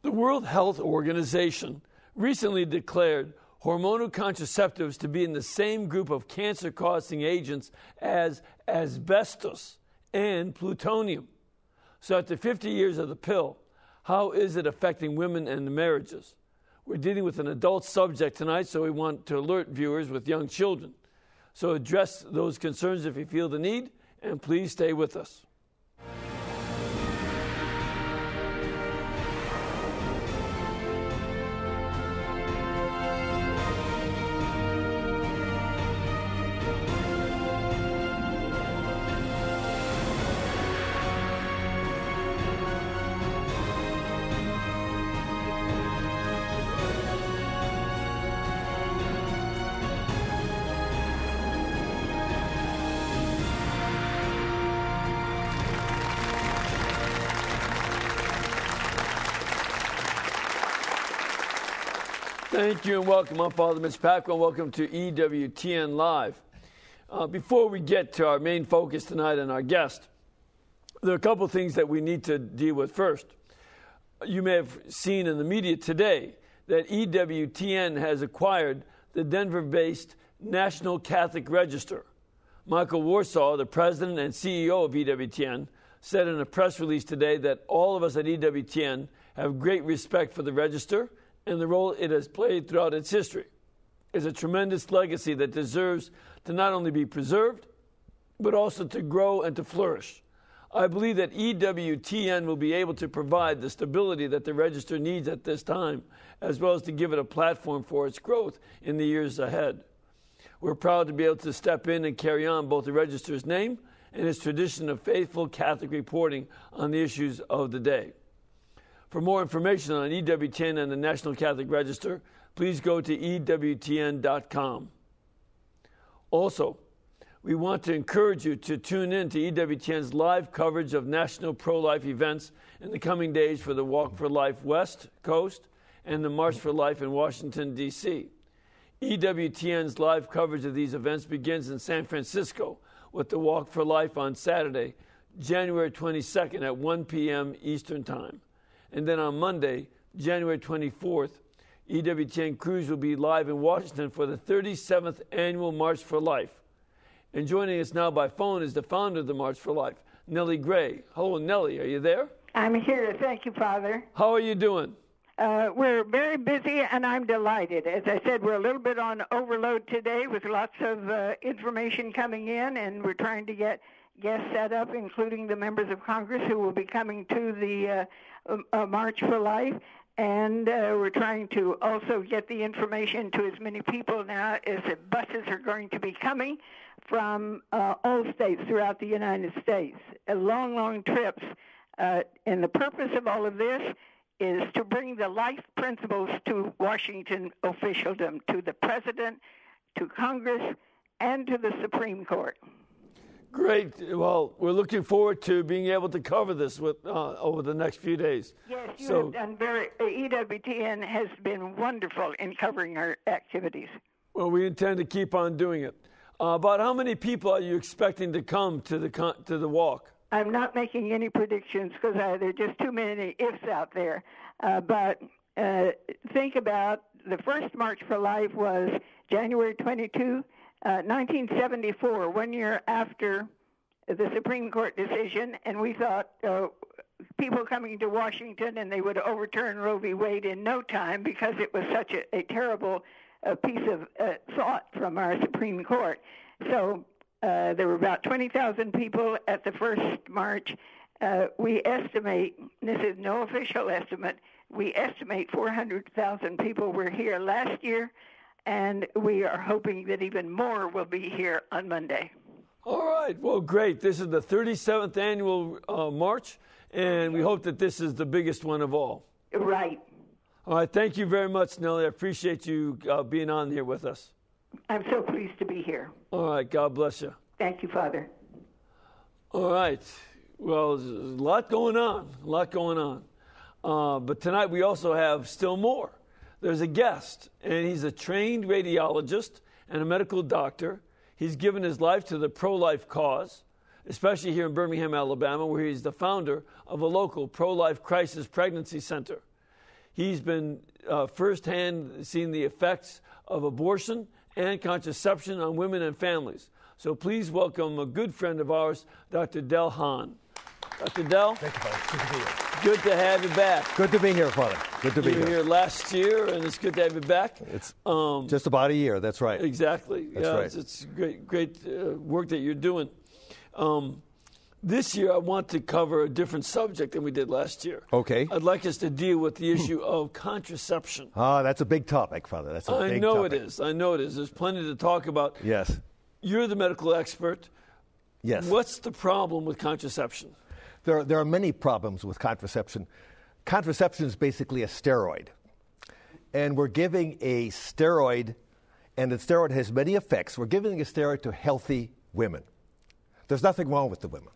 The World Health Organization recently declared hormonal contraceptives to be in the same group of cancer-causing agents as asbestos and plutonium. So after 50 years of the pill, how is it affecting women and marriages? We're dealing with an adult subject tonight, so we want to alert viewers with young children. So address those concerns if you feel the need, and please stay with us. Thank you and welcome. I'm Father Mitch Pacwa and welcome to EWTN Live. Before we get to our main focus tonight and our guest, there are a couple things that we need to deal with first. You may have seen in the media today that EWTN has acquired the Denver-based National Catholic Register. Michael Warsaw, the president and CEO of EWTN, said in a press release today that all of us at EWTN have great respect for the register and the role it has played throughout its history. It's a tremendous legacy that deserves to not only be preserved, but also to grow and to flourish. I believe that EWTN will be able to provide the stability that the register needs at this time, as well as to give it a platform for its growth in the years ahead. We're proud to be able to step in and carry on both the register's name and its tradition of faithful Catholic reporting on the issues of the day. For more information on EWTN and the National Catholic Register, please go to EWTN.com. Also, we want to encourage you to tune in to EWTN's live coverage of national pro-life events in the coming days for the Walk for Life West Coast and the March for Life in Washington, D.C. EWTN's live coverage of these events begins in San Francisco with the Walk for Life on Saturday, January 22nd at 1 p.m. Eastern Time. And then on Monday, January 24th, EWTN crews will be live in Washington for the 37th Annual March for Life. And joining us now by phone is the founder of the March for Life, Nellie Gray. Hello, Nellie. Are you there? I'm here. Thank you, Father. How are you doing? We're very busy, and I'm delighted. As I said, we're a little bit on overload today with lots of information coming in, and we're trying to get guests set up, including the members of Congress who will be coming to the March for Life. And we're trying to also get the information to as many people now as the buses are going to be coming from all states throughout the United States. Long, long trips. And the purpose of all of this is to bring the life principles to Washington officialdom, to the President, to Congress, and to the Supreme Court. Great. Well, we're looking forward to being able to cover this with over the next few days. Yes, you have done EWTN has been wonderful in covering our activities. Well, we intend to keep on doing it. About how many people are you expecting to come to the walk? I'm not making any predictions because there are just too many ifs out there. But think about the first March for Life was January 22, 1974, 1 year after the Supreme Court decision, and we thought people coming to Washington and they would overturn Roe v. Wade in no time because it was such a terrible piece of thought from our Supreme Court. So there were about 20,000 people at the first march. We estimate, this is no official estimate, we estimate 400,000 people were here last year, and we are hoping that even more will be here on Monday. All right. Well, great. This is the 37th annual march, and we hope that this is the biggest one of all. Right. All right. Thank you very much, Nellie. I appreciate you being on here with us. I'm so pleased to be here. All right. God bless you. Thank you, Father. All right. Well, there's a lot going on. But tonight we also have still more. There's a guest, and he's a trained radiologist and a medical doctor. He's given his life to the pro-life cause, especially here in Birmingham, Alabama, where he's the founder of a local pro-life crisis pregnancy center. He's been firsthand seeing the effects of abortion and contraception on women and families. So please welcome a good friend of ours, Dr. Del Hahn. Dr. Del? Thank you, Father. Good to be here. Good to have you back. Good to be here, Father. Good to be here. You were here last year, and it's good to have you back. It's just about a year. That's right. Exactly. That's right. It's great work that you're doing. This year, I want to cover a different subject than we did last year. Okay. I'd like us to deal with the issue of contraception. That's a big topic, Father. That's a big topic. I know it is. There's plenty to talk about. Yes. You're the medical expert. Yes. What's the problem with contraception? There are many problems with contraception. Contraception is basically a steroid. And we're giving a steroid, and the steroid has many effects. We're giving a steroid to healthy women. There's nothing wrong with the women.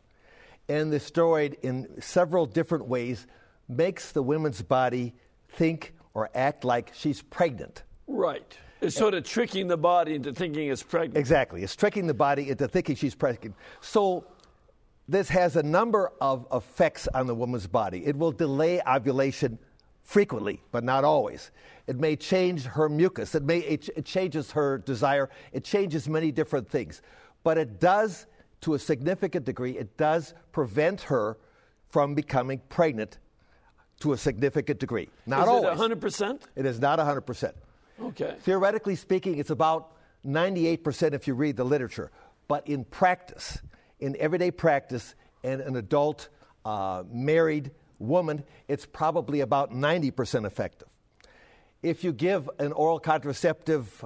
And the steroid, in several different ways, makes the woman's body think or act like she's pregnant. Right. It's sort of tricking the body into thinking it's pregnant. Exactly. It's tricking the body into thinking she's pregnant. So this has a number of effects on the woman's body. It will delay ovulation frequently, but not always. It may change her mucus. It changes her desire. It changes many different things. But it does, to a significant degree, it does prevent her from becoming pregnant to a significant degree. Not always. Is it 100%? It is not 100%. Okay. Theoretically speaking, it's about 98% if you read the literature. But in practice, in everyday practice, and an adult married woman, it's probably about 90% effective. If you give an oral contraceptive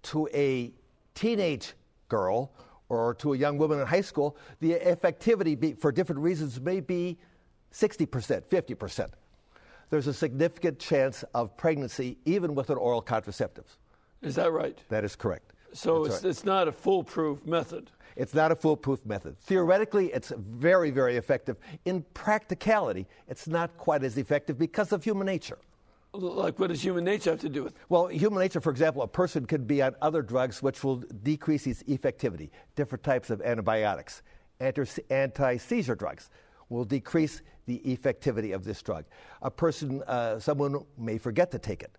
to a teenage girl or to a young woman in high school, the effectivity for different reasons may be 60%, 50%. There's a significant chance of pregnancy even with an oral contraceptive. Is that right? That is correct. So it's not a foolproof method. It's not a foolproof method. Theoretically, it's very, very effective. In practicality, it's not quite as effective because of human nature. Like, what does human nature have to do with it? Well, human nature, for example, a person could be on other drugs which will decrease its effectivity. Different types of antibiotics, anti-seizure drugs will decrease the effectivity of this drug. A person, someone may forget to take it.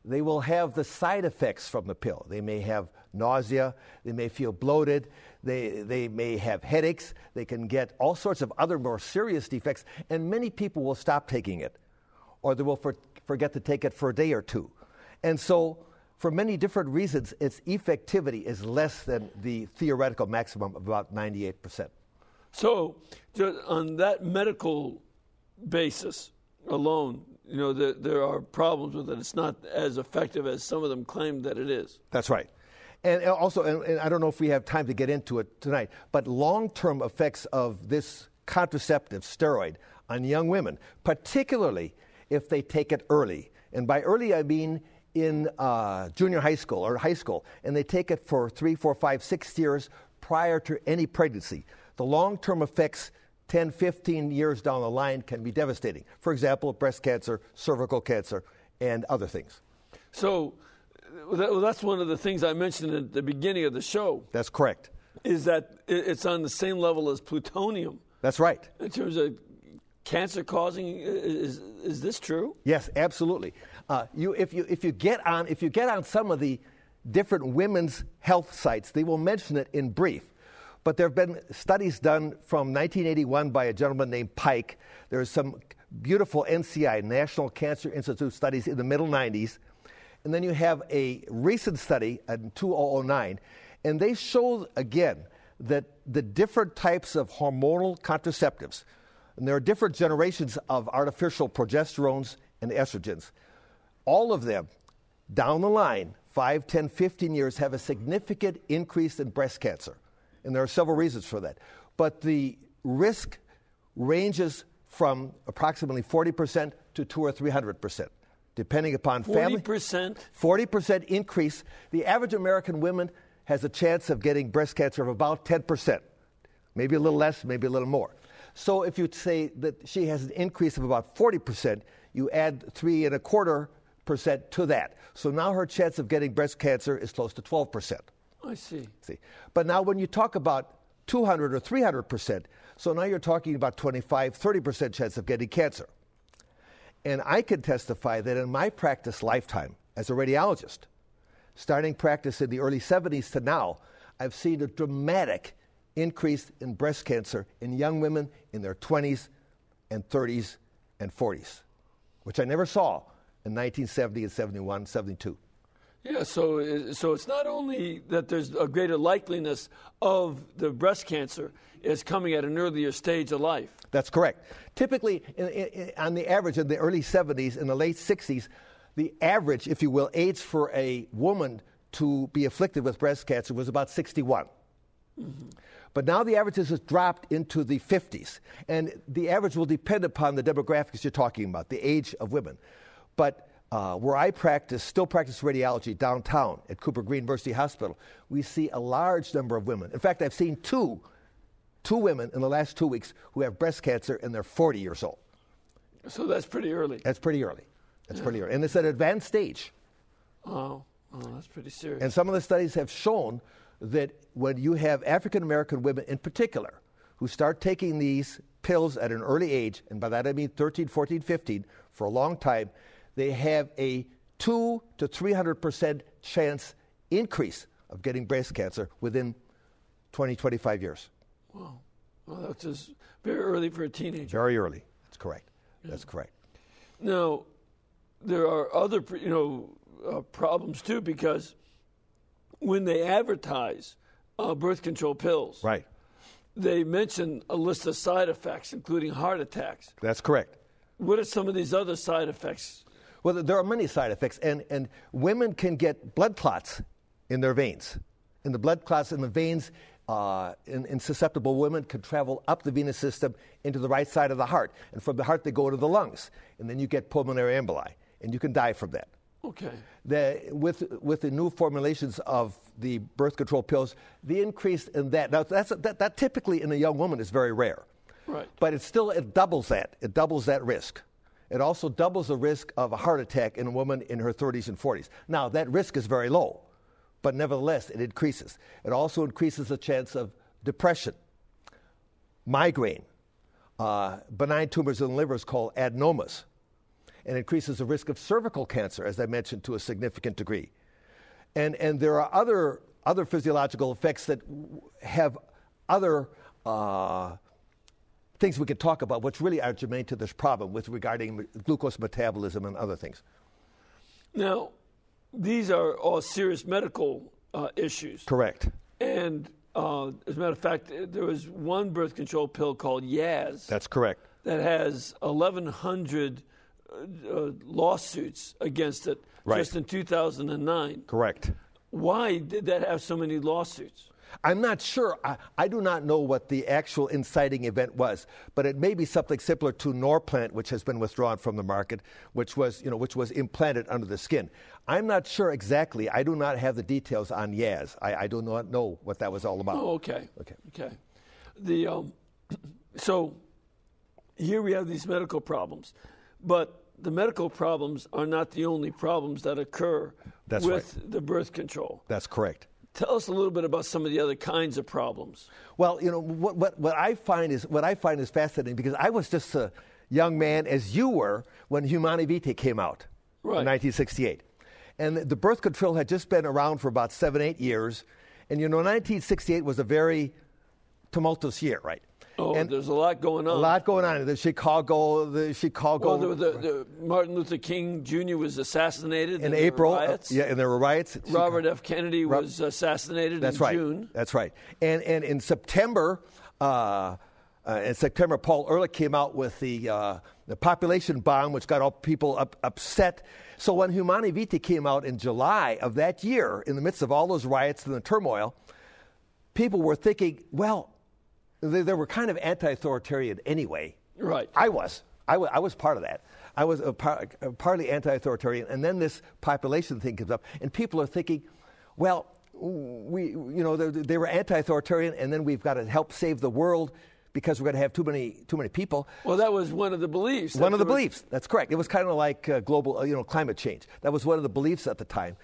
They will have the side effects from the pill. They may have nausea. They may feel bloated. They may have headaches. They can get all sorts of other more serious defects. And many people will stop taking it, or they will forget to take it for a day or two. And so, for many different reasons, its effectivity is less than the theoretical maximum of about 98%. So, on that medical basis alone, you know, there are problems with it. It's not as effective as some of them claim that it is. That's right. And also, and I don't know if we have time to get into it tonight, but long-term effects of this contraceptive steroid on young women, particularly if they take it early. And by early, I mean in junior high school or high school, and they take it for 3, 4, 5, 6 years prior to any pregnancy. The long-term effects 10, 15 years down the line can be devastating. For example, breast cancer, cervical cancer, and other things. So that's one of the things I mentioned at the beginning of the show. That's correct. Is that it's on the same level as plutonium. That's right. In terms of cancer causing, is this true? Yes, absolutely. If you get on some of the different women's health sites, they will mention it in brief. But there have been studies done from 1981 by a gentleman named Pike. There's some beautiful NCI, National Cancer Institute studies in the middle 90s. And then you have a recent study in 2009. And they show, again, that the different types of hormonal contraceptives, and there are different generations of artificial progesterones and estrogens, all of them, down the line, 5, 10, 15 years, have a significant increase in breast cancer. And there are several reasons for that. But the risk ranges from approximately 40% to 200 or 300%, depending upon family. 40%? 40% increase. The average American woman has a chance of getting breast cancer of about 10%, maybe a little less, maybe a little more. So if you say that she has an increase of about 40%, you add 3.25% to that. So now her chance of getting breast cancer is close to 12%. I see. But now when you talk about 200 or 300%, so now you're talking about 25, 30% chance of getting cancer. And I can testify that in my practice lifetime as a radiologist, starting practice in the early 70s to now, I've seen a dramatic increase in breast cancer in young women in their 20s and 30s and 40s, which I never saw in 1970 and 71, 72. Yeah, so it's not only that there's a greater likeliness of the breast cancer is coming at an earlier stage of life. That's correct. Typically, on the average, in the early 70s and the late 60s, the average, if you will, age for a woman to be afflicted with breast cancer was about 61. Mm-hmm. But now the average has dropped into the 50s. And the average will depend upon the demographics you're talking about, the age of women. But where I still practice radiology downtown at Cooper Green University Hospital, we see a large number of women. In fact, I've seen two women in the last 2 weeks who have breast cancer and they're 40 years old. So that's pretty early. That's pretty early. Pretty early. And it's at an advanced stage. Oh, that's pretty serious. And some of the studies have shown that when you have African American women in particular who start taking these pills at an early age, and by that I mean 13, 14, 15, for a long time, they have a 200 to 300% chance increase of getting breast cancer within 20, 25 years. Wow. Well, that's just very early for a teenager. Very early. That's correct. Yeah. That's correct. Now, there are other, problems too, because when they advertise birth control pills, right, they mention a list of side effects, including heart attacks. That's correct. What are some of these other side effects? Well, there are many side effects, and women can get blood clots in their veins. And the blood clots in the veins in susceptible women can travel up the venous system into the right side of the heart. And from the heart, they go to the lungs. And then you get pulmonary emboli, and you can die from that. Okay. With the new formulations of the birth control pills, the increase in that, now that typically in a young woman is very rare. Right. But it doubles that. It doubles that risk. It also doubles the risk of a heart attack in a woman in her 30s and 40s. Now, that risk is very low, but nevertheless, it increases. It also increases the chance of depression, migraine, benign tumors in the liver is called adenomas, and increases the risk of cervical cancer, as I mentioned, to a significant degree. And there are other physiological effects that have other things we could talk about, which really are germane to this problem with regarding glucose metabolism and other things. Now, these are all serious medical issues. Correct. And as a matter of fact, there was one birth control pill called Yaz. That's correct. That has 1,100 lawsuits against it just in 2009. Correct. Why did that have so many lawsuits? I'm not sure. I do not know what the actual inciting event was, but it may be something similar to Norplant, which has been withdrawn from the market, which was implanted under the skin. I'm not sure exactly. I do not have the details on Yaz. I do not know what that was all about. Oh, okay. So here we have these medical problems, but the medical problems are not the only problems that occur with the birth control. That's correct. Tell us a little bit about some of the other kinds of problems. Well, what I find is fascinating, because I was just a young man, as you were, when Humana Vitae came out in 1968. And the birth control had just been around for about 7-8 years. And 1968 was a very tumultuous year, right? Oh, and there's a lot going on. A lot going on. The Chicago. Well, the Martin Luther King Jr. was assassinated in April. Riots. And there were riots. Robert F. Kennedy was assassinated in June. That's right. And in September, Paul Ehrlich came out with the population bomb, which got all people upset. So when Humana Vitae came out in July of that year, in the midst of all those riots and the turmoil, people were thinking, well, they were kind of anti-authoritarian anyway. Right. I was part of that. I was partly anti-authoritarian, and then this population thing comes up, and people are thinking, well, they were anti-authoritarian, and then we've got to help save the world because we're going to have too many people. Well, that was one of the beliefs. One of the beliefs. That's correct. It was kind of like global, climate change. That was one of the beliefs at the time,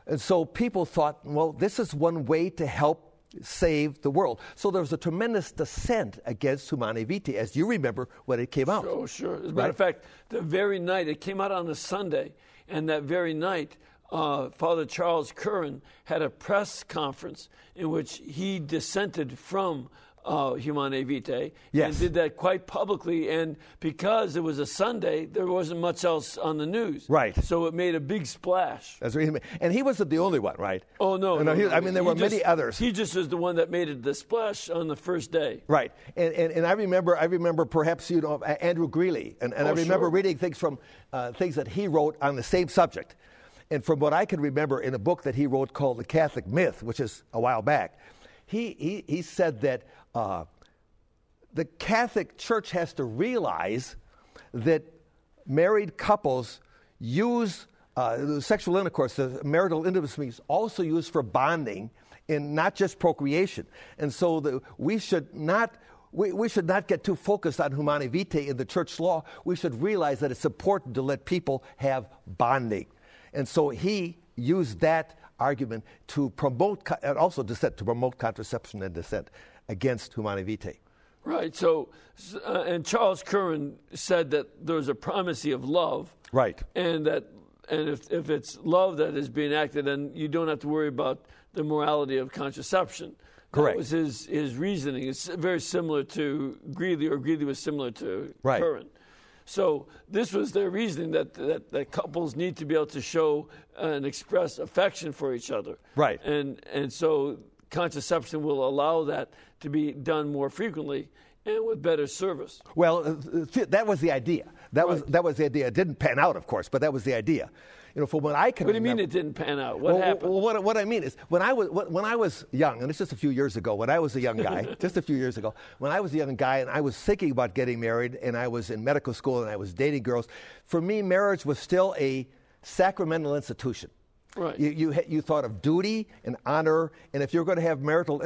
and so people thought, well, this is one way to help save the world. So there was a tremendous dissent against Humanae Vitae, as you remember when it came out. Oh, sure. As a matter of fact, the very night, it came out on a Sunday, and that very night, Father Charles Curran had a press conference in which he dissented from Humanae Vitae, and did that quite publicly. And because it was a Sunday, there wasn't much else on the news. Right. So it made a big splash. That's what he made. And he wasn't the only one, right? Oh, no. I mean, there were many others. He just was the one that made it the splash on the first day. Right. And I remember perhaps, Andrew Greeley. And I remember reading things from things that he wrote on the same subject. And from what I can remember in a book that he wrote called The Catholic Myth, which is a while back, he said that the Catholic Church has to realize that married couples use sexual intercourse, the marital intimacy, is also used for bonding and not just procreation. And so we should not get too focused on Humanae Vitae in the church law. We should realize that it's important to let people have bonding. And so he used that argument to promote, and also dissent, to promote contraception and dissent against Humanae Vitae. Right. So, and Charles Curran said that there's a primacy of love. Right. And if it's love that is being acted, then you don't have to worry about the morality of contraception. Correct. That was his reasoning. It's very similar to Greeley, or Greeley was similar to Curran. So this was their reasoning, that couples need to be able to show and express affection for each other. Right. And so contraception will allow that to be done more frequently and with better service. Well, that was the idea. That was the idea. It didn't pan out, of course, but that was the idea. From what I can remember. What do you mean it didn't pan out? What happened? Well, what I mean is, when I was young, and it's just a few years ago, when I was a young guy, when I was a young guy and I was thinking about getting married, and I was in medical school and I was dating girls, for me, marriage was still a sacramental institution. Right. You thought of duty and honor, and if you're going to have marital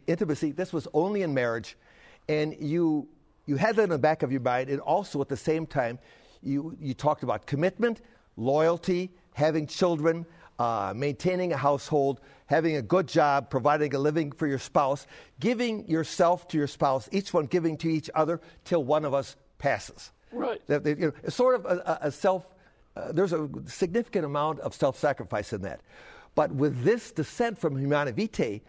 intimacy, this was only in marriage, and you had that in the back of your mind, and also at the same time, you talked about commitment, loyalty, having children, maintaining a household, having a good job, providing a living for your spouse, giving yourself to your spouse, each one giving to each other till one of us passes. Right. It's sort of there's a significant amount of self-sacrifice in that. But with this dissent from Humanae Vitae,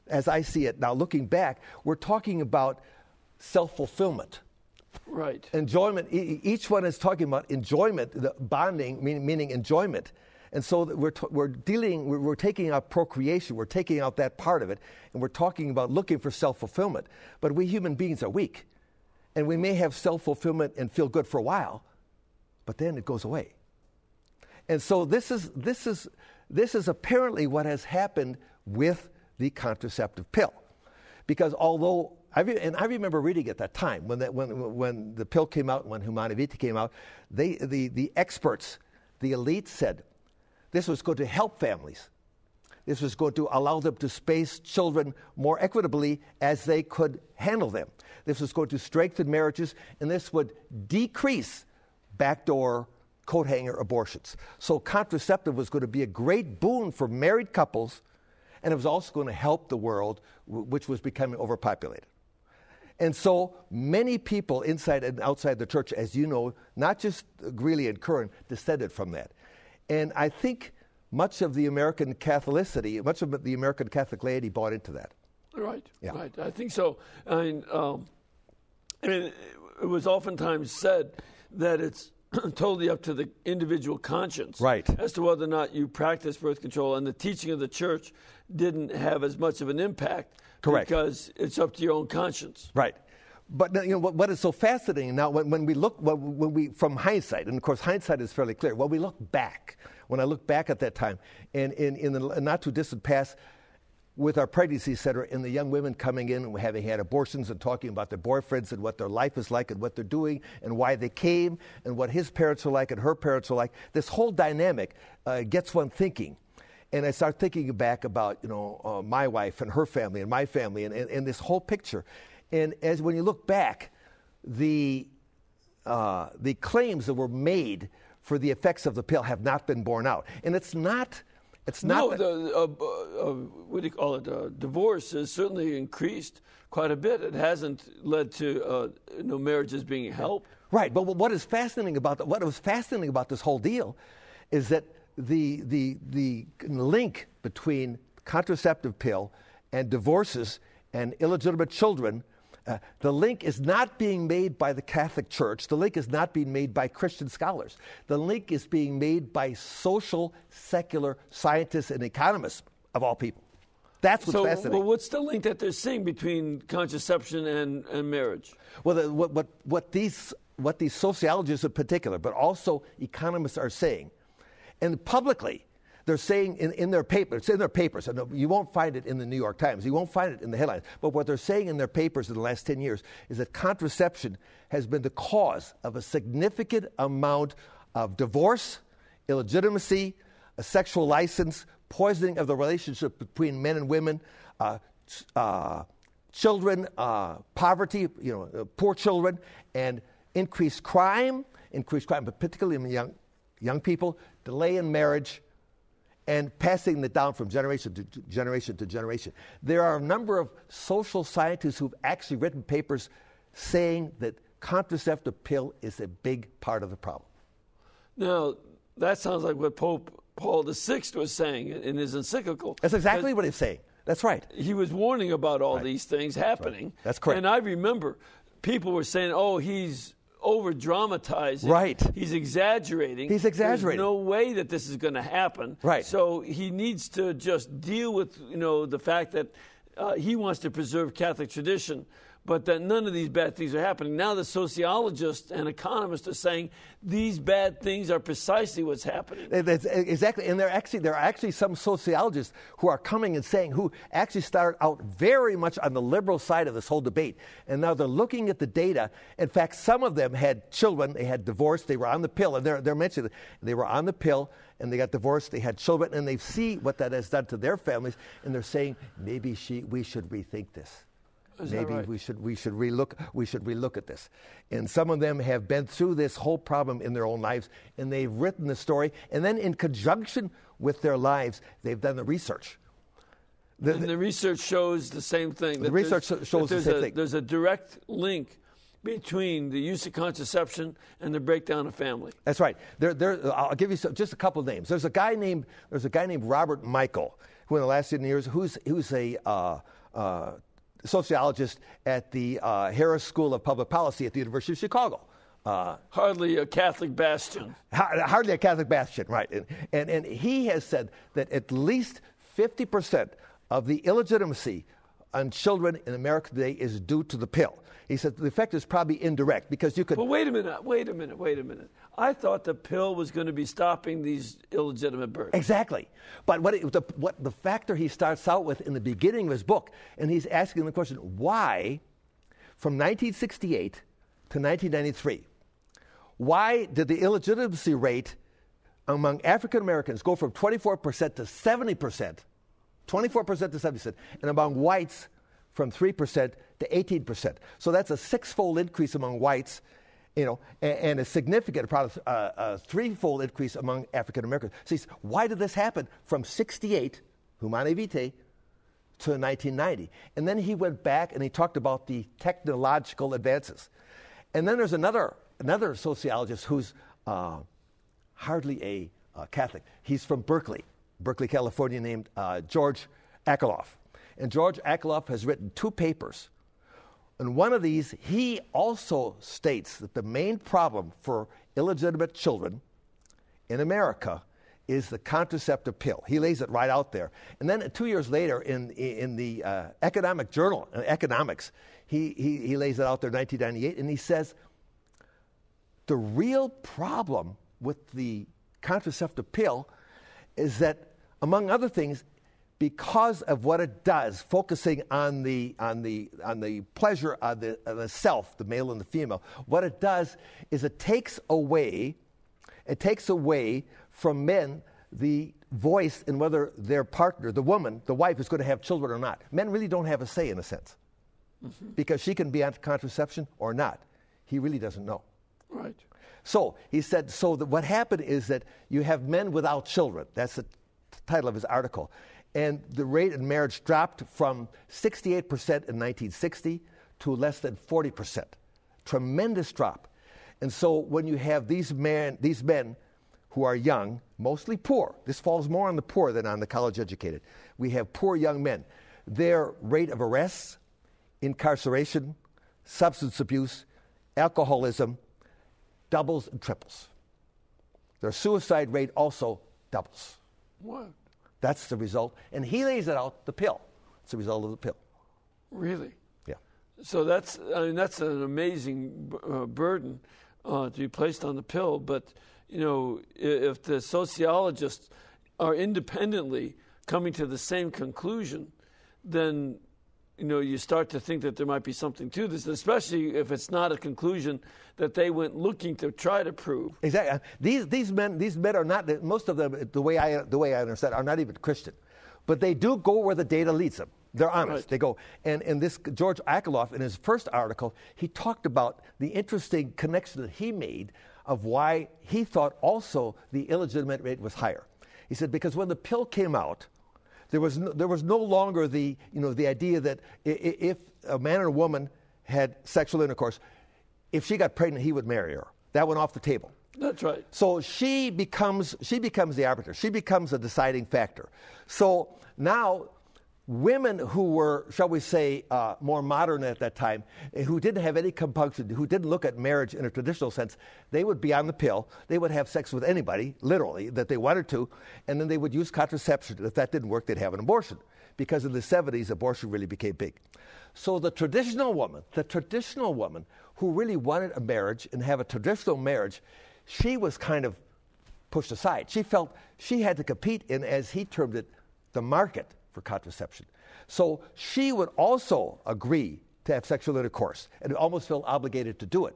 as I see it now looking back, we're talking about self-fulfillment. Right. Enjoyment. Each one is talking about enjoyment, the bonding, meaning enjoyment. And so we're taking out procreation, we're taking out that part of it, and we're talking about looking for self-fulfillment. But we human beings are weak. And we may have self-fulfillment and feel good for a while, but then it goes away. And so this is apparently what has happened with the contraceptive pill. Because although I remember reading at that time when the pill came out, when Humanae Vitae came out, the experts, the elite said this was going to help families. This was going to allow them to space children more equitably as they could handle them. This was going to strengthen marriages, and this would decrease backdoor coat hanger abortions. So contraceptive was going to be a great boon for married couples, and it was also going to help the world, which was becoming overpopulated. And so many people inside and outside the church, as you know, not just Greeley and Curran, descended from that. And I think much of the American Catholicity, much of the American Catholic laity bought into that. Right, yeah. Right. I think so. I mean, it was oftentimes said that it's totally up to the individual conscience, right, as to whether or not you practice birth control, and the teaching of the church didn't have as much of an impact. Correct. Because it's up to your own conscience. Right. But what is so fascinating now, when we from hindsight, and of course hindsight is fairly clear, when I look back at that time, and in the not too distant past, with our pregnancy center and the young women coming in and having had abortions and talking about their boyfriends and what their life is like and what they're doing and why they came and what his parents are like and her parents are like, this whole dynamic gets one thinking. And I start thinking back about, my wife and her family and my family and this whole picture. And when you look back, the claims that were made for the effects of the pill have not been borne out. And it's not It's not. No, what do you call it? Divorce has certainly increased quite a bit. It hasn't led to marriages being helped. Right, but what was fascinating about this whole deal is that the link between contraceptive pill and divorces and illegitimate children, the link is not being made by the Catholic Church. The link is not being made by Christian scholars. The link is being made by social, secular scientists and economists, of all people. That's what's fascinating. Well, what's the link that they're seeing between contraception and marriage? Well, what these sociologists in particular, but also economists are saying, and publicly, they're saying in their papers, and you won't find it in the New York Times, you won't find it in the headlines, but what they're saying in their papers in the last 10 years is that contraception has been the cause of a significant amount of divorce, illegitimacy, a sexual license, poisoning of the relationship between men and women, children, poverty, poor children, and increased crime, but particularly in young people, delay in marriage, and passing it down from generation to generation to generation. There are a number of social scientists who've actually written papers saying that contraceptive pill is a big part of the problem. Now, that sounds like what Pope Paul VI was saying in his encyclical. That's exactly what he's saying. That's right. He was warning about all these things happening. That's correct. And I remember people were saying, oh, he's over-dramatizing. Right. He's exaggerating. He's exaggerating. There's no way that this is going to happen. Right. So he needs to just deal with, the fact that he wants to preserve Catholic tradition, but that none of these bad things are happening. Now the sociologists and economists are saying these bad things are precisely what's happening. That's exactly, and there are actually some sociologists who are coming and saying, who actually started out very much on the liberal side of this whole debate, and now they're looking at the data. In fact, some of them had children, they had divorced, they were on the pill, and they're mentioning they were on the pill, and they got divorced, they had children, and they see what that has done to their families, and they're saying, maybe we should rethink this. Maybe right? we should relook at this. And some of them have been through this whole problem in their own lives, and they've written the story. And then in conjunction with their lives, they've done the research. And the research shows the same thing. The research shows the same thing. There's a direct link between the use of contraception and the breakdown of family. That's right. I'll give you just a couple of names. There's a guy named Robert Michael, who in the last 10 years, who's a sociologist at the Harris School of Public Policy at the University of Chicago. Hardly a Catholic bastion. Hardly a Catholic bastion, right. And he has said that at least 50% of the illegitimacy on children in America today is due to the pill. He said the effect is probably indirect because you could... But wait a minute. I thought the pill was going to be stopping these illegitimate births. Exactly. But what the factor he starts out with in the beginning of his book, and he's asking the question, why, from 1968 to 1993, why did the illegitimacy rate among African Americans go from 24% to 70%, 24% to 70%, and among whites from 3% to 18%. So that's a six-fold increase among whites, and a significant, probably a threefold increase among African Americans. So why did this happen from 68, Humanae Vitae, to 1990? And then he went back and he talked about the technological advances. And then there's another sociologist who's hardly a Catholic. He's from Berkeley, California, named George Akerlof. And George Akerlof has written 2 papers. In one of these, he also states that the main problem for illegitimate children in America is the contraceptive pill. He lays it right out there. And then 2 years later, in the Economic Journal, Economics, he lays it out there in 1998, and he says, the real problem with the contraceptive pill is that, among other things, because of what it does, focusing on the pleasure of the self, the male and the female, what it does is it takes away from men the voice in whether their partner, the woman, the wife, is going to have children or not. Men really don't have a say in a sense, because she can be on contraception or not. He really doesn't know. Right. So he said, that what happened is that you have men without children. That's the title of his article. And the rate in marriage dropped from 68% in 1960 to less than 40%. Tremendous drop. And so when you have these men who are young, mostly poor, this falls more on the poor than on the college educated. We have poor young men. Their rate of arrests, incarceration, substance abuse, alcoholism doubles and triples. Their suicide rate also doubles. What? That's the result. And he lays it out, the pill. It's the result of the pill. Really? Yeah. So that's an amazing burden to be placed on the pill. But, if the sociologists are independently coming to the same conclusion, then, you start to think that there might be something to this, especially if it's not a conclusion that they went looking to try to prove. Exactly. These men are not, most of them, the way I understand, are not even Christian. But they do go where the data leads them. They're honest. Right. They go. And this George Akerlof, in his first article, he talked about the interesting connection that he made of why he thought also the illegitimate rate was higher. He said, because when the pill came out, there was no longer the idea that if a man and a woman had sexual intercourse, if she got pregnant, he would marry her. That went off the table. That's right. So she becomes the arbiter. She becomes a deciding factor. So now women who were, shall we say, more modern at that time, who didn't have any compunction, who didn't look at marriage in a traditional sense, they would be on the pill. They would have sex with anybody, literally, that they wanted to, and then they would use contraception. If that didn't work, they'd have an abortion, because in the 70s, abortion really became big. So the traditional woman who really wanted a marriage and have a traditional marriage, she was kind of pushed aside. She felt she had to compete in, as he termed it, the market for contraception. So she would also agree to have sexual intercourse and almost feel obligated to do it.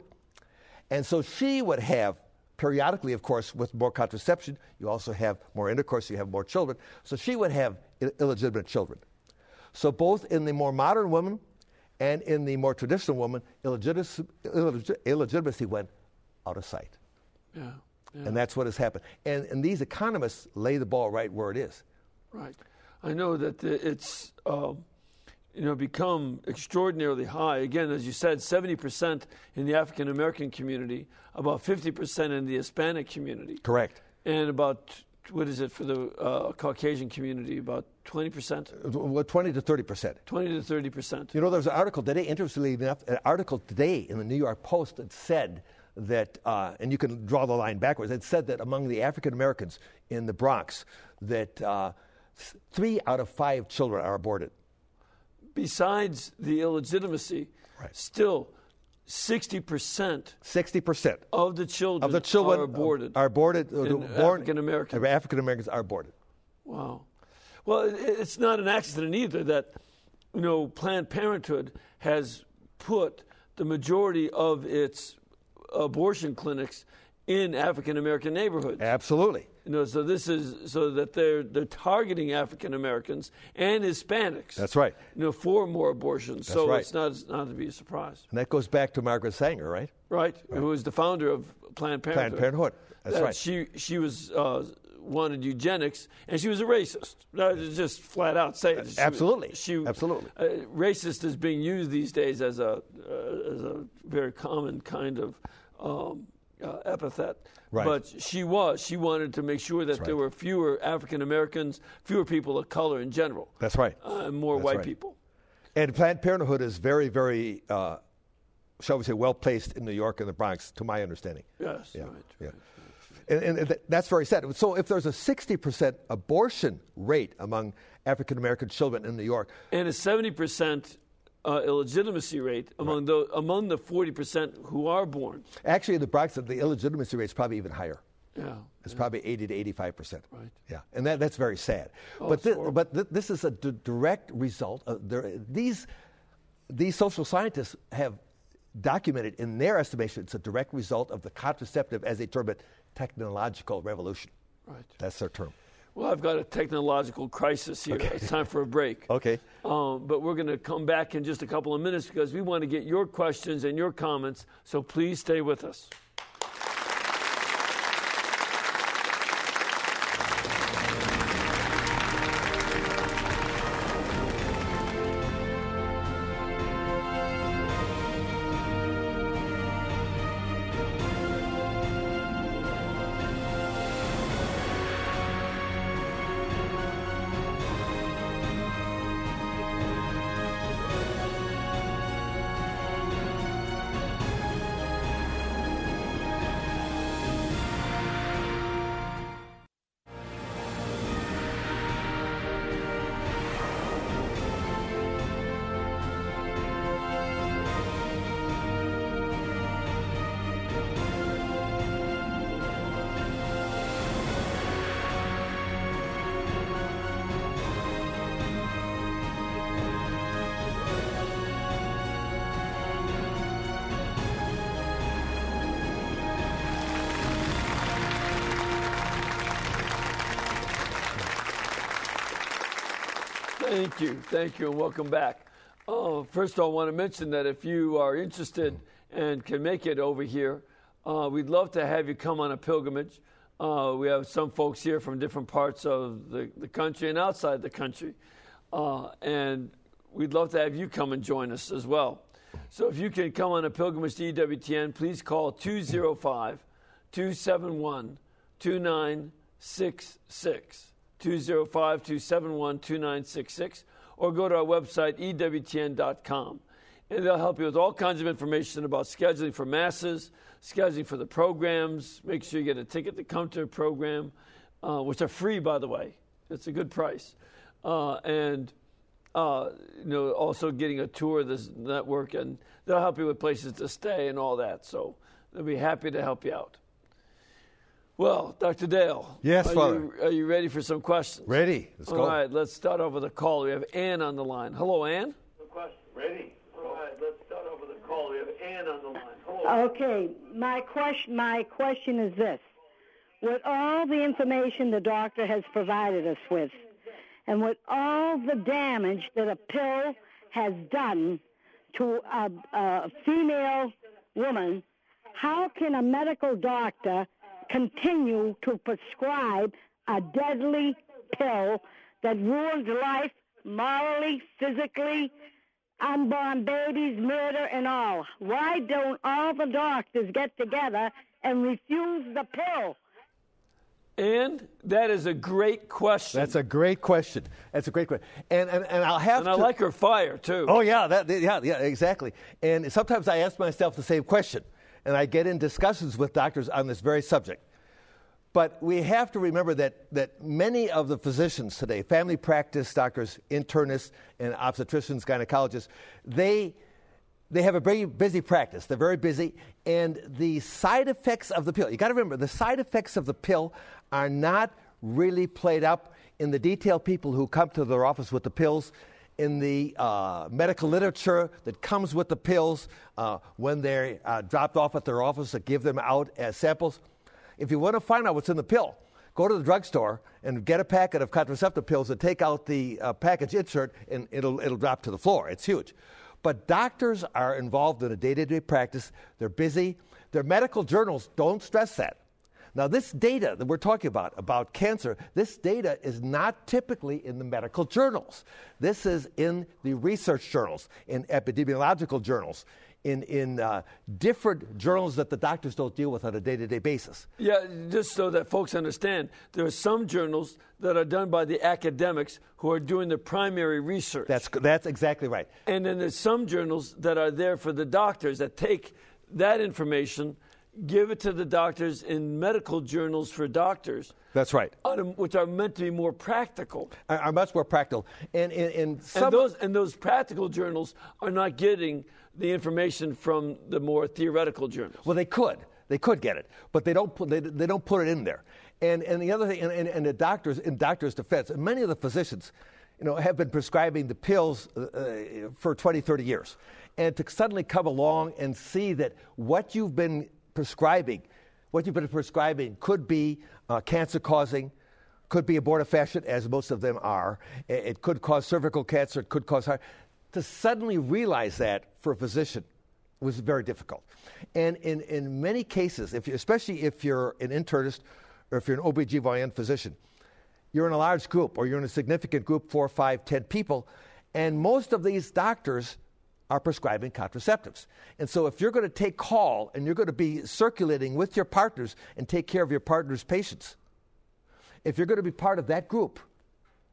And so she would have, periodically, of course, with more contraception, you also have more intercourse, you have more children. So she would have illegitimate children. So both in the more modern woman and in the more traditional woman, illegitimacy went out of sight. Yeah. And that's what has happened. And these economists lay the ball right where it is. Right. I know that it's become extraordinarily high. Again, as you said, 70% in the African American community, about 50% in the Hispanic community. Correct. And about, what is it for the Caucasian community, about 20%? Well, 20 to 30%. 20 to 30%. There's an article today, interestingly enough, in the New York Post that said that, and you can draw the line backwards, it said that among the African Americans in the Bronx, that 3 out of 5 children are aborted. Besides the illegitimacy, right, still 60% of the children are aborted. African Americans. African Americans are aborted. Wow. Well, it's not an accident either that Planned Parenthood has put the majority of its abortion clinics in African American neighborhoods. Absolutely. So this is so that they're targeting African Americans and Hispanics. That's right. For more abortions. That's so right. It's not to be a surprise. And that goes back to Margaret Sanger, right? Right. Who was the founder of Planned Parenthood. Planned Parenthood. That's right. She was wanted eugenics, and she was a racist. Just flat out say it. Absolutely. Absolutely. Racist is being used these days as a very common kind of epithet. Right. But she wanted to make sure that there were fewer African Americans, fewer people of color in general. That's right. And more white people. And Planned Parenthood is very, very, shall we say, well placed in New York and the Bronx, to my understanding. Yes, yeah. right. Yeah. Right. And that's very sad. So if there's a 60% abortion rate among African American children in New York, and a 70% illegitimacy rate among the 40% who are born. Actually, in the Bronx, the illegitimacy rate is probably even higher. Yeah, it's probably 80 to 85%. Right. Yeah, and that's very sad. Oh, but this is a direct result of these social scientists have documented in their estimation. It's a direct result of the contraceptive, as they term it, technological revolution. Right. That's their term. Well, I've got a technological crisis here. Okay. It's time for a break. Okay. But we're going to come back in just a couple of minutes because we want to get your questions and your comments, so please stay with us. Thank you, and welcome back. First of all, I want to mention that if you are interested and can make it over here, we'd love to have you come on a pilgrimage. We have some folks here from different parts of the country and outside the country, and we'd love to have you come and join us as well. So if you can come on a pilgrimage to EWTN, please call 205-271-2966. 205-271-2966, or go to our website, EWTN.com. And they'll help you with all kinds of information about scheduling for masses, scheduling for the programs. Make sure you get a ticket to come to a program, which are free, by the way. It's a good price. And also getting a tour of this network, and they'll help you with places to stay and all that. So they'll be happy to help you out. Well, Dr. Dale. Yes, Father. Are you ready for some questions? Ready. Let's go. All right, let's start off with a call. We have Ann on the line. Hello, Ann. Ready. All right, let's start off with a call. We have Ann on the line. Hello. Okay, my question is this. With all the information the doctor has provided us with, and with all the damage that a pill has done to a female woman, how can a medical doctor continue to prescribe a deadly pill that ruins life morally, physically, unborn babies, murder, and all? Why don't all the doctors get together and refuse the pill? And that is a great question. That's a great question. And I'll have to. And I like her fire, too. Oh, yeah, yeah, exactly. And sometimes I ask myself the same question, and I get in discussions with doctors on this very subject. But we have to remember that many of the physicians today, family practice doctors, internists, and obstetricians, gynecologists, they have a very busy practice. They're very busy. And the side effects of the pill, you got to remember, the side effects of the pill are not really played up in the detailed people who come to their office with the pills, in the medical literature that comes with the pills when they're dropped off at their office to give them out as samples. If you want to find out what's in the pill, go to the drugstore and get a packet of contraceptive pills and take out the package insert, and it'll drop to the floor. It's huge. But doctors are involved in a day-to-day practice. They're busy. Their medical journals don't stress that. Now, this data that we're talking about cancer, this data is not typically in the medical journals. This is in the research journals, in epidemiological journals, in different journals that the doctors don't deal with on a day-to-day basis. Yeah, just so that folks understand, there are some journals that are done by the academics who are doing the primary research. That's exactly right. And then there's some journals that are there for the doctors that take that information, give it to the doctors in medical journals for doctors. That's right. Which are meant to be more practical. Are much more practical. And those practical journals are not getting the information from the more theoretical journals. Well, they could get it, but they don't put it in there. And the other thing, and the doctors, in doctors' defense, and many of the physicians, have been prescribing the pills for 20, 30 years. And to suddenly come along and see that what you've been prescribing could be cancer-causing, could be abortifacient, as most of them are. It could cause cervical cancer. It could cause heart. To suddenly realize that for a physician was very difficult. And in many cases, especially if you're an internist or if you're an OBGYN physician, you're in a large group or you're in a significant group, 4, 5, 10 people, and most of these doctors are prescribing contraceptives. And so if you're going to take call and you're going to be circulating with your partners and take care of your partner's patients, if you're going to be part of that group,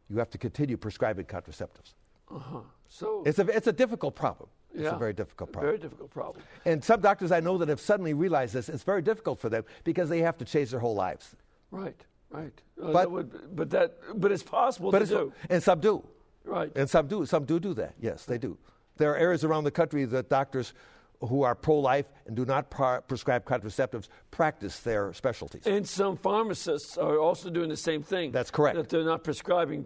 you have to continue prescribing contraceptives. Uh-huh. So it's a difficult problem. It's a very difficult problem. Very difficult problem. And some doctors I know that have suddenly realized this, it's very difficult for them because they have to change their whole lives. Right. But it's possible to do. And some do. Right. And some do that. Yes, they do. There are areas around the country that doctors who are pro-life and do not prescribe contraceptives practice their specialties. And some pharmacists are also doing the same thing. That's correct. That they're not prescribing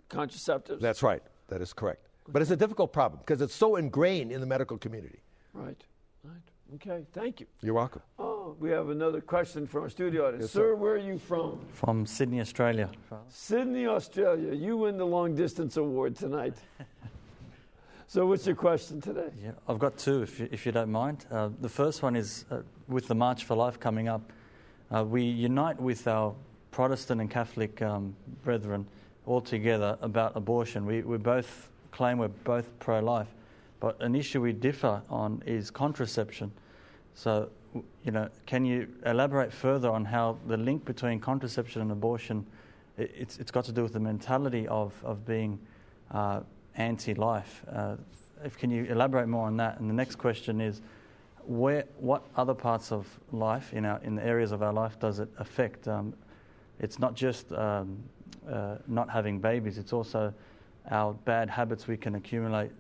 contraceptives. That's right. That is correct. But it's a difficult problem because it's so ingrained in the medical community. Right. Okay. Thank you. You're welcome. We have another question from our studio audience. Yes, sir, where are you from? From Sydney, Australia. Sydney, Australia. You win the long distance award tonight. So what's your question today? Yeah, I've got two, if you don't mind. The first one is, with the March for Life coming up, we unite with our Protestant and Catholic brethren all together about abortion. We both claim we're both pro-life, but an issue we differ on is contraception. So, can you elaborate further on how the link between contraception and abortion, it's got to do with the mentality of being anti-life. Can you elaborate more on that? And the next question is, what other parts of life, in the areas of our life, does it affect? It's not just not having babies, it's also our bad habits we can accumulate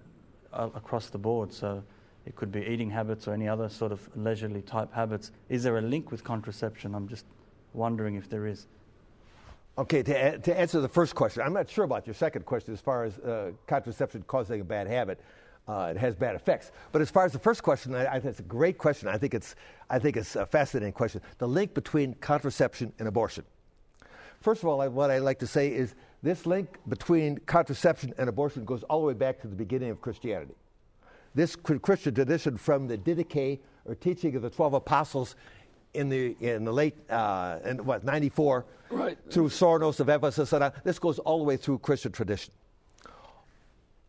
across the board. So it could be eating habits or any other sort of leisurely type habits. Is there a link with contraception? I'm just wondering if there is. Okay, to answer the first question, I'm not sure about your second question as far as contraception causing a bad habit. It has bad effects. But as far as the first question, I think it's a great question. I think it's a fascinating question. The link between contraception and abortion. First of all, what I'd like to say is this link between contraception and abortion goes all the way back to the beginning of Christianity. This Christian tradition from the Didache, or teaching of the 12 apostles, in the late 94, right, through Soros of Ephesus, and this goes all the way through Christian tradition.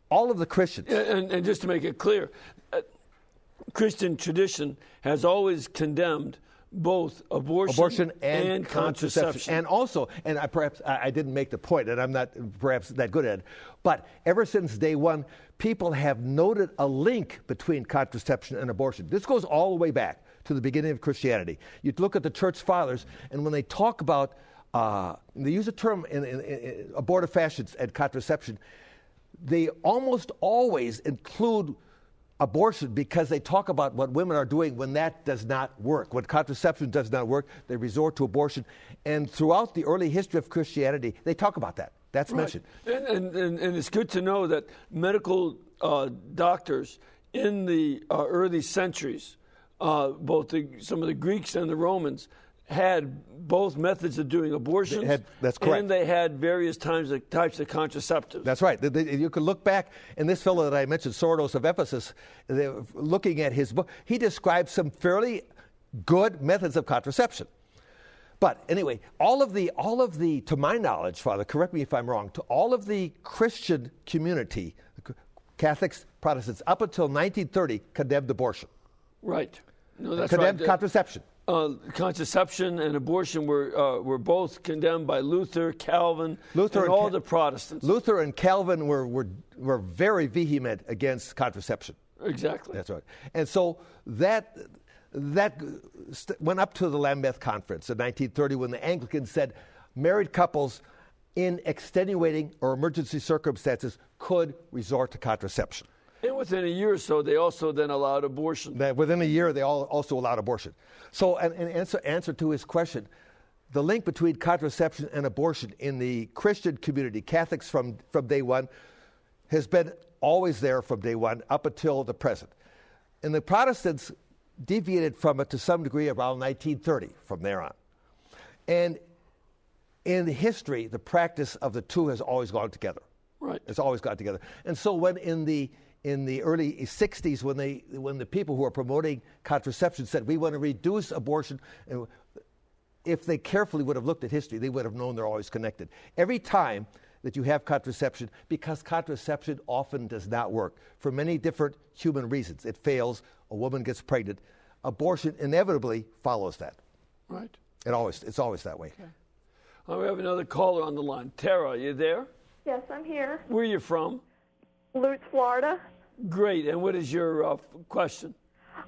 All of the Christians, and just to make it clear, Christian tradition has always condemned both abortion and contraception. And also, and I didn't make the point, and I'm not perhaps that good at it, but ever since day one, people have noted a link between contraception and abortion. This goes all the way back to the beginning of Christianity. You look at the church fathers, and when they talk about, they use a term in abortifacients and contraception, they almost always include abortion because they talk about what women are doing when that does not work. When contraception does not work, they resort to abortion. And throughout the early history of Christianity, they talk about that. That's right. Mentioned. And it's good to know that medical doctors in the early centuries, both some of the Greeks and the Romans, had both methods of doing abortions. That's correct. And they had various types of contraceptives. That's right. You can look back, and this fellow that I mentioned, Soros of Ephesus, looking at his book, he describes some fairly good methods of contraception. But anyway, all of the, to my knowledge, Father, correct me if I'm wrong, to all of the Christian community, Catholics, Protestants, up until 1930, condemned abortion. Right. No, that's condemned right. Contraception. Contraception and abortion were both condemned by Luther, Calvin, and all the Protestants. Luther and Calvin were very vehement against contraception. Exactly. That's right. And so that went up to the Lambeth Conference in 1930 when the Anglicans said married couples in extenuating or emergency circumstances could resort to contraception. And within a year or so, they also then allowed abortion. Within a year, they also allowed abortion. So, in answer to his question, the link between contraception and abortion in the Christian community, Catholics from day one, has been always there from day one up until the present. And the Protestants deviated from it to some degree around 1930 from there on. And in history, the practice of the two has always gone together. Right. It's always gone together. And so when in the early 60s, when the people who are promoting contraception said, we want to reduce abortion, and if they carefully would have looked at history, they would have known they're always connected. Every time that you have contraception, because contraception often does not work for many different human reasons. It fails, a woman gets pregnant, abortion inevitably follows that. Right. It's always that way. Okay. We have another caller on the line. Tara, are you there? Yes, I'm here. Where are you from? Lutz, Florida. Great. And what is your question?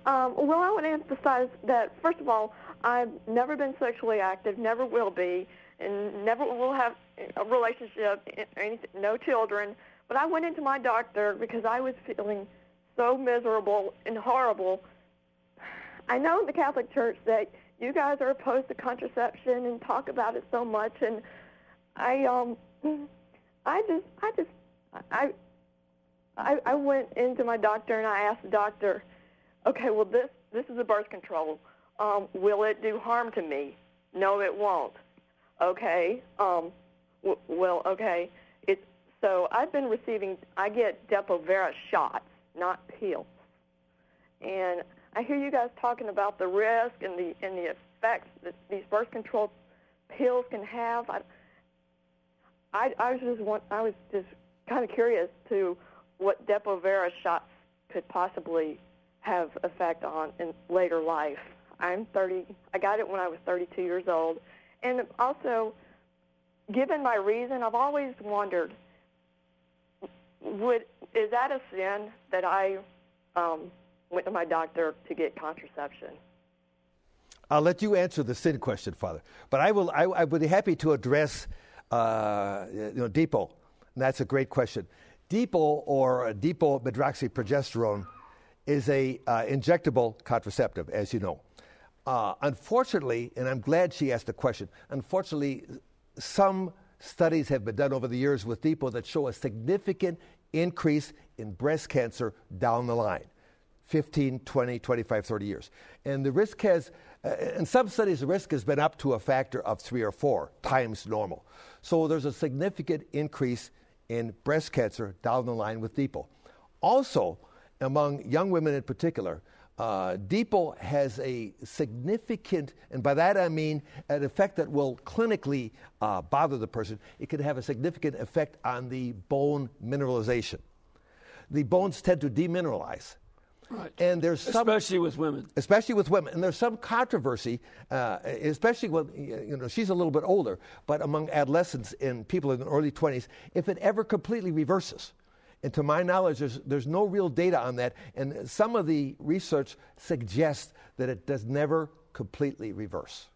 Well, I want to emphasize that, first of all, I've never been sexually active, never will be, and never will have a relationship, anything, no children. But I went into my doctor because I was feeling so miserable and horrible. I know in the Catholic Church that you guys are opposed to contraception and talk about it so much, and I went into my doctor and I asked the doctor, okay, well, this is a birth control. Will it do harm to me? No, it won't. Okay. Well, okay. So I've been I get Depo-Vera shots, not pills. And I hear you guys talking about the risk and the effects that these birth control pills can have. I was just kind of curious to what Depo-Vera shots could possibly have effect on in later life. I'm 30. I got it when I was 32 years old, and also, given my reason, I've always wondered: is that a sin that I went to my doctor to get contraception? I'll let you answer the sin question, Father, but I would be happy to address Depo. And that's a great question. Depo, or depomedroxyprogesterone, is a injectable contraceptive, as you know. Unfortunately, and I'm glad she asked the question, unfortunately, some studies have been done over the years with Depo that show a significant increase in breast cancer down the line, 15, 20, 25, 30 years. And the risk has, in some studies, the risk has been up to a factor of 3 or 4 times normal. So there's a significant increase in breast cancer down the line with Depo. Also, among young women in particular, Depo has a significant, and by that I mean an effect that will clinically bother the person. It can have a significant effect on the bone mineralization. The bones tend to demineralize. Right. And there's especially with women. Especially with women. And there's some controversy, especially when, she's a little bit older, but among adolescents and people in the early 20s, if it ever completely reverses. And to my knowledge, there's no real data on that. And some of the research suggests that it does never completely reverse.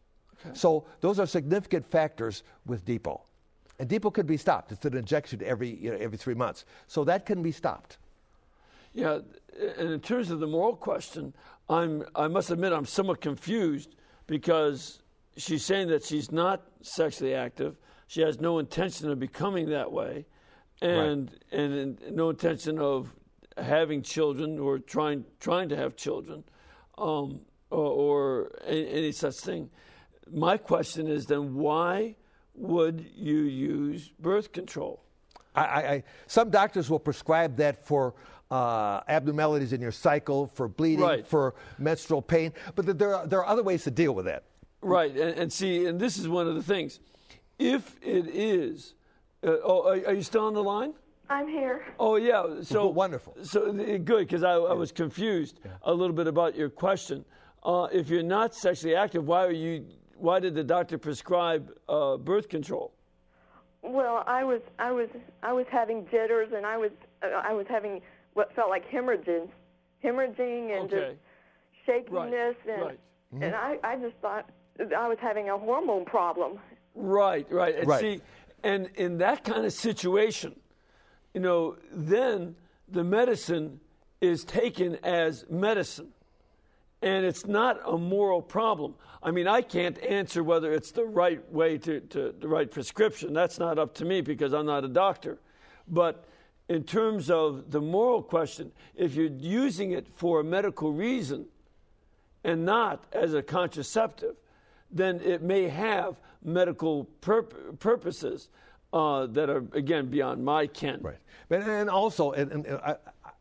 Okay. So those are significant factors with Depo. And Depo could be stopped. It's an injection every 3 months. So that can be stopped. Yeah, and in terms of the moral question, I must admit I'm somewhat confused, because she's saying that she's not sexually active. She has no intention of becoming that way. And no intention of having children or trying to have children, or any such thing. My question is then, why would you use birth control? Some doctors will prescribe that for abnormalities in your cycle, for bleeding, for menstrual pain, but there are other ways to deal with that. Right, and see, and this is one of the things. If it is... are you still on the line? I'm here. Oh, yeah. So wonderful. So good, because I was confused a little bit about your question. If you're not sexually active, why did the doctor prescribe birth control? Well, I was having jitters, and I was having what felt like hemorrhaging and just shakiness, and I just thought I was having a hormone problem. Right. And see, and in that kind of situation, then the medicine is taken as medicine. And it's not a moral problem. I mean, I can't answer whether it's the right way to the right prescription. That's not up to me, because I'm not a doctor. But in terms of the moral question, if you're using it for a medical reason and not as a contraceptive, then it may have medical purposes that are, again, beyond my ken. Right. And also,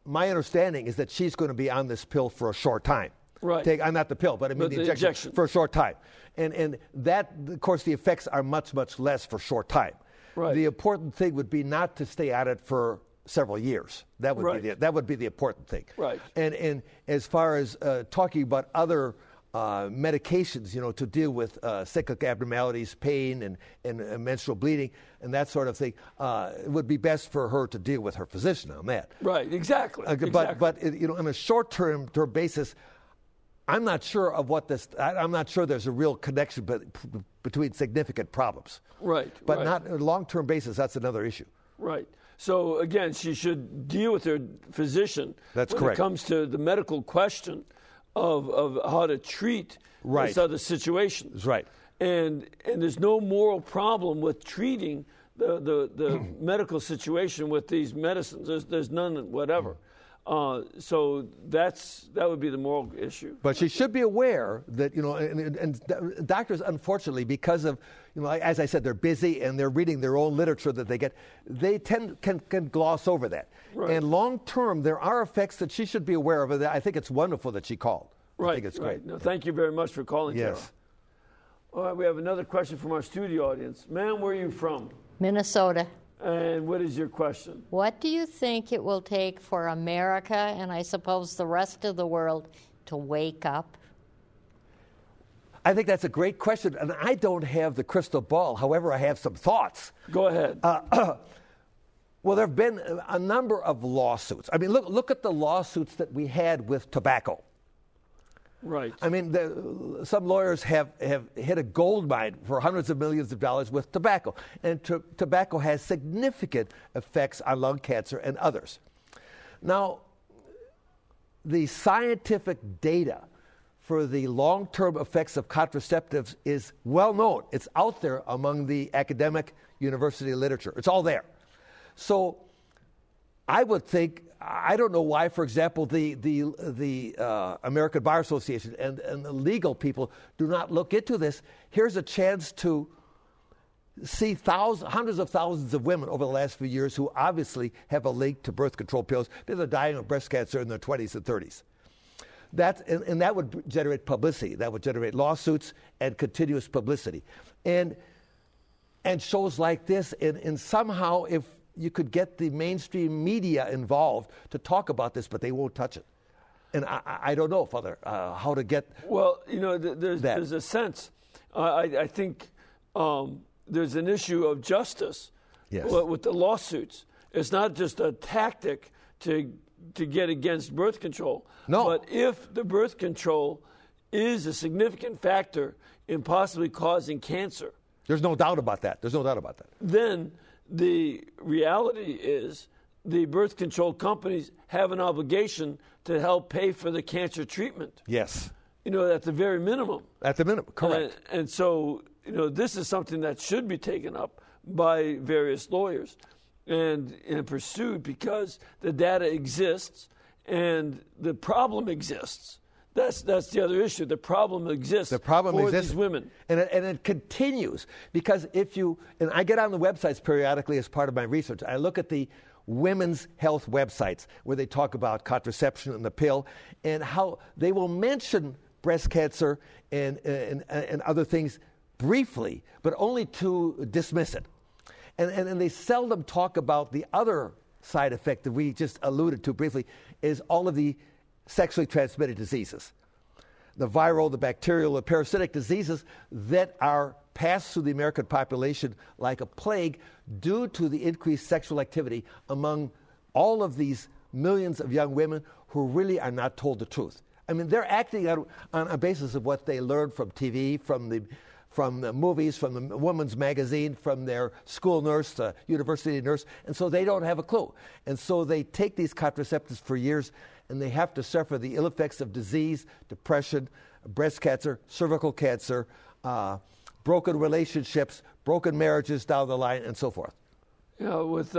my understanding is that she's going to be on this pill for a short time. Right. Not the pill, but I mean the injection for a short time. And that, of course, the effects are much, much less for a short time. Right. The important thing would be not to stay at it for several years. That would be the important thing. Right. And as far as talking about other medications, to deal with cyclic abnormalities, pain, and menstrual bleeding, and that sort of thing, it would be best for her to deal with her physician on that. Right. Exactly. But on a short-term basis, I'm not sure of what this. I'm not sure there's a real connection between significant problems. Right. But not on a long-term basis. That's another issue. Right. So again, she should deal with her physician. That's when correct. It comes to the medical question of how to treat this other situation. That's right. And there's no moral problem with treating the medical situation with these medicines. There's none whatever. So that would be the moral issue. But she should be aware that, and doctors, unfortunately, because of, as I said, they're busy and they're reading their own literature that they get, they can gloss over that. Right. And long term, there are effects that she should be aware of. I think it's wonderful that she called. Right. I think it's great. No, thank you very much for calling, Yes. Carol. All right, we have another question from our studio audience. Ma'am, where are you from? Minnesota. And what is your question? What do you think it will take for America, and I suppose the rest of the world, to wake up? I think that's a great question, and I don't have the crystal ball. However, I have some thoughts. Go ahead. Well, there have been a number of lawsuits. I mean, look at the lawsuits that we had with tobacco. Right. I mean, some lawyers have hit a gold mine for hundreds of millions of dollars with tobacco. And tobacco has significant effects on lung cancer and others. Now, the scientific data for the long-term effects of contraceptives is well known. It's out there among the academic university literature. It's all there. So I would think, I don't know why, for example, the American Bar Association and the legal people do not look into this. Here's a chance to see hundreds of thousands of women over the last few years who obviously have a link to birth control pills because they're dying of breast cancer in their 20s and 30s. And that would generate publicity. That would generate lawsuits and continuous publicity. And shows like this, and somehow if you could get the mainstream media involved to talk about this, but they won't touch it. And I don't know, Father, how to get there's a sense. I think there's an issue of justice with the lawsuits. It's not just a tactic to get against birth control. No. But if the birth control is a significant factor in possibly causing cancer. There's no doubt about that. Then the reality is the birth control companies have an obligation to help pay for the cancer treatment. Yes. At the very minimum. At the minimum, correct. And so, this is something that should be taken up by various lawyers and pursued because the data exists and the problem exists. That's the other issue. The problem exists for these women. And it continues because and I get on the websites periodically as part of my research. I look at the women's health websites where they talk about contraception and the pill and how they will mention breast cancer and other things briefly, but only to dismiss it. And they seldom talk about the other side effect that we just alluded to briefly is all of the sexually transmitted diseases, the viral, the bacterial, the parasitic diseases that are passed through the American population like a plague due to the increased sexual activity among all of these millions of young women who really are not told the truth. I mean, they're acting on a basis of what they learned from TV, from the movies, from the woman's magazine, from their school nurse, the university nurse, and so they don't have a clue. And so they take these contraceptives for years, and they have to suffer the ill effects of disease, depression, breast cancer, cervical cancer, broken relationships, broken marriages down the line, and so forth. With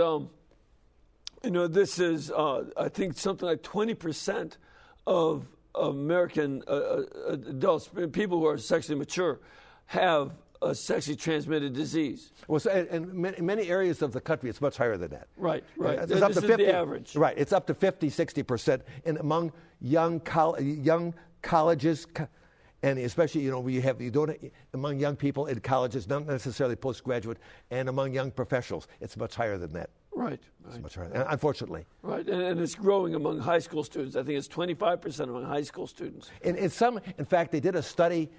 this is I think something like 20% of American adults, people who are sexually mature, have a sexually transmitted disease. Well, so, and in many areas of the country, it's much higher than that. Right. It's This up to is 50, the average. Right, it's up to 50, 60%. And among young colleges, and especially, among young people in colleges, not necessarily postgraduate, and among young professionals, it's much higher than that. Right. It's much higher, unfortunately. Right, and it's growing among high school students. I think it's 25% among high school students. In fact, they did a study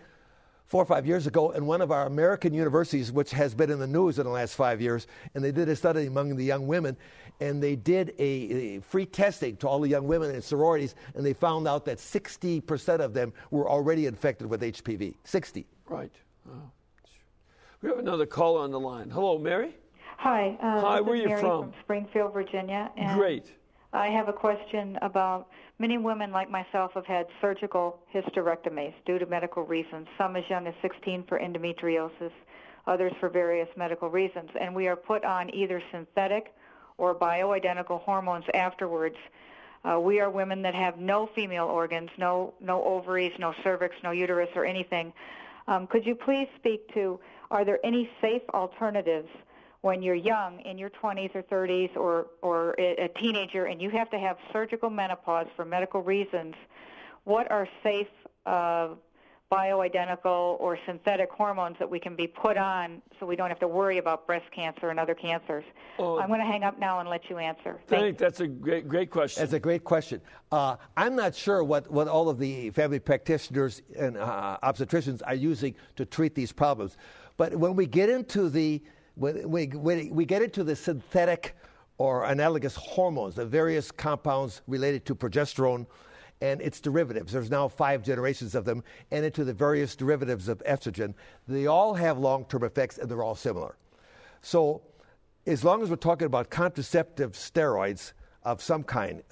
4 or 5 years ago in one of our American universities, which has been in the news in the last 5 years, and they did a study among the young women, and they did a free testing to all the young women in sororities, and they found out that 60% of them were already infected with HPV. 60. Right. Oh. We have another caller on the line. Hello, Mary? Hi. Hi, where are you Mary from? Springfield, Virginia. And Great. I have a question about many women like myself have had surgical hysterectomies due to medical reasons, some as young as 16 for endometriosis, others for various medical reasons. And we are put on either synthetic or bioidentical hormones afterwards We are women that have no female organs, no ovaries, no cervix, no uterus or anything. Could you please speak to, are there any safe alternatives when you're young, in your 20s or 30s, or a teenager, and you have to have surgical menopause for medical reasons? What are safe bioidentical or synthetic hormones that we can be put on so we don't have to worry about breast cancer and other cancers? I'm going to hang up now and let you answer. That's a great question. That's a great question. I'm not sure what all of the family practitioners and obstetricians are using to treat these problems. But when we get into the synthetic or analogous hormones, the various compounds related to progesterone and its derivatives, there's now 5 generations of them, and into the various derivatives of estrogen, they all have long-term effects and they're all similar. So as long as we're talking about contraceptive steroids of some kind,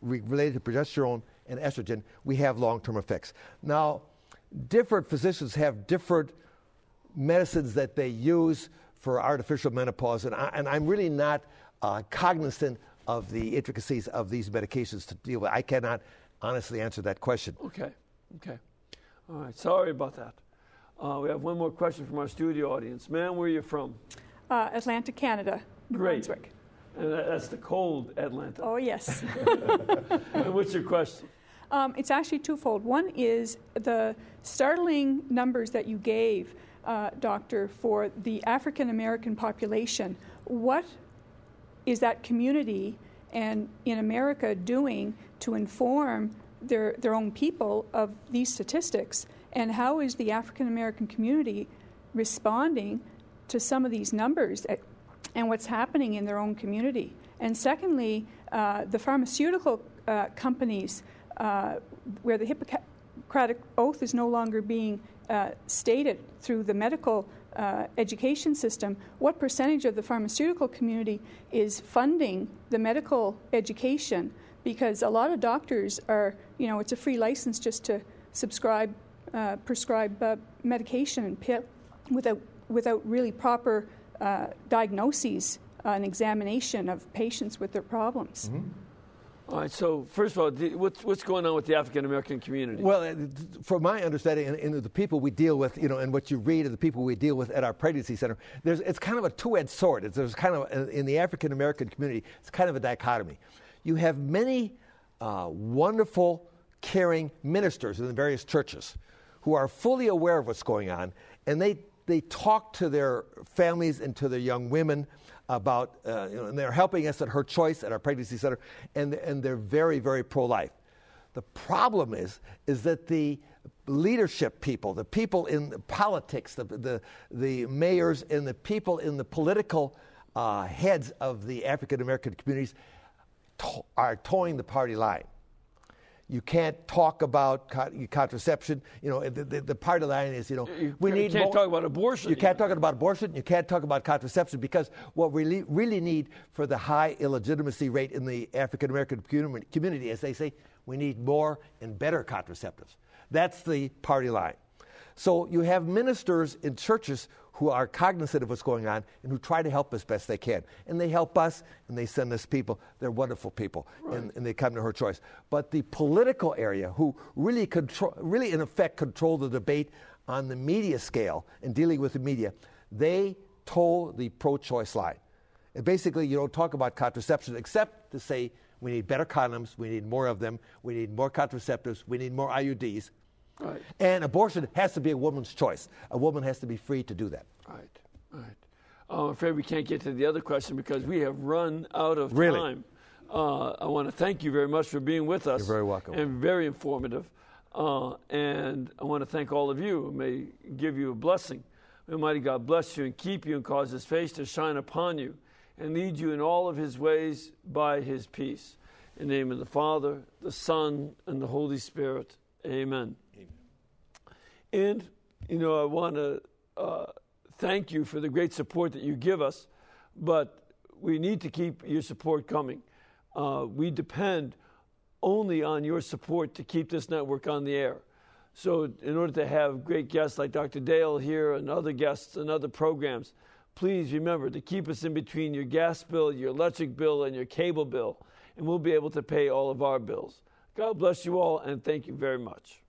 related to progesterone and estrogen, we have long-term effects. Now, different physicians have different medicines that they use for artificial menopause, and I'm really not cognizant of the intricacies of these medications to deal with. I cannot honestly answer that question. Okay. All right. Sorry about that. We have one more question from our studio audience. Ma'am, where are you from? Atlanta, Canada, New Brunswick. And that's the cold Atlanta. Oh, yes. And what's your question? It's actually twofold. One is the startling numbers that you gave, Doctor, for the African American population. What is that community and in America doing to inform their own people of these statistics? And how is the African American community responding to some of these numbers and what's happening in their own community? And secondly, the pharmaceutical companies, where the Hippocratic Oath is no longer being stated through the medical education system, what percentage of the pharmaceutical community is funding the medical education? Because a lot of doctors are, it's a free license just to prescribe medication and pill without really proper diagnoses and examination of patients with their problems. Mm-hmm. All right, so first of all, what's going on with the African American community? Well, from my understanding, and the people we deal with, and what you read of the people we deal with at our pregnancy center, it's kind of a two-edged sword. There's kind of, in the African American community, it's kind of a dichotomy. You have many wonderful, caring ministers in the various churches who are fully aware of what's going on, and they talk to their families and to their young women about, and they're helping us at Her Choice at our pregnancy center, and they're very, very pro-life. The problem is that the leadership people, the people in politics, the mayors and the people in the political heads of the African American communities are towing the party line. You can't talk about contraception. The party line is, we need. You can't talk about abortion. You can't talk about abortion. You can't talk about contraception, because what we really need for the high illegitimacy rate in the African American community, as they say, we need more and better contraceptives. That's the party line. So you have ministers in churches who are cognizant of what's going on and who try to help as best they can. And they help us, and they send us people. They're wonderful people, right. and they come to Her Choice. But the political area, who really in effect control the debate on the media scale and dealing with the media, they toe the pro-choice line. And basically, you don't talk about contraception except to say we need better condoms, we need more of them, we need more contraceptives, we need more IUDs. Right. And abortion has to be a woman's choice. A woman has to be free to do that. Right. I'm afraid we can't get to the other question because we have run out of time. I want to thank you very much for being with us. You're very welcome. And very informative. And I want to thank all of you. May give you a blessing. May Almighty God bless you and keep you and cause His face to shine upon you and lead you in all of His ways by His peace. In the name of the Father, the Son, and the Holy Spirit. Amen. And, I want to thank you for the great support that you give us, but we need to keep your support coming. We depend only on your support to keep this network on the air. So in order to have great guests like Dr. Dale here and other guests and other programs, please remember to keep us in between your gas bill, your electric bill, and your cable bill. and we'll be able to pay all of our bills. God bless you all, and thank you very much.